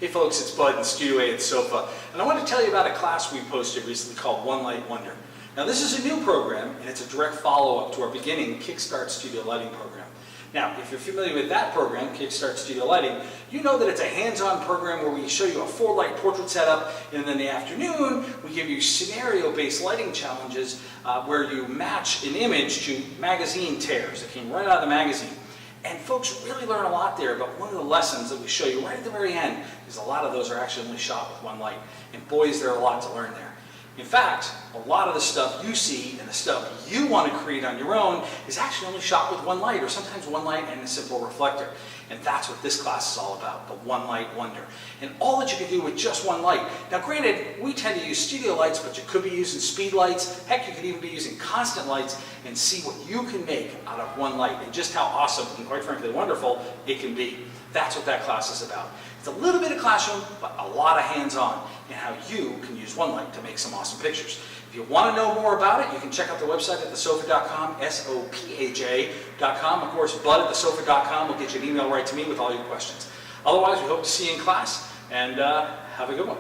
Hey folks, it's Bud in Studio A at SOPHA, and I want to tell you about a class we posted recently called One Light Wonder. Now this is a new program, and it's a direct follow-up to our beginning Kickstart Studio Lighting program. Now, if you're familiar with that program, Kickstart Studio Lighting, you know that it's a hands-on program where we show you a 4-light portrait setup, and in the afternoon, we give you scenario-based lighting challenges where you match an image to magazine tears that came right out of the magazine. And folks really learn a lot there, but one of the lessons that we show you right at the very end is a lot of those are actually only shot with one light. And boy, is there a lot to learn there. In fact, a lot of the stuff you see and the stuff you want to create on your own is actually only shot with one light, or sometimes one light and a simple reflector. And that's what this class is all about, the One Light Wonder. And all that you can do with just one light. Now granted, we tend to use studio lights, but you could be using speed lights. Heck, you could even be using constant lights and see what you can make out of one light and just how awesome and quite frankly wonderful it can be. That's what that class is about. It's a little bit of classroom, but a lot of hands-on and how you can use one light to make some awesome pictures. If you want to know more about it, you can check out the website at thesopha.com, SOPHA.com. Of course, Bud at thesopha.com will get you an email right to me with all your questions. Otherwise, we hope to see you in class, and have a good one.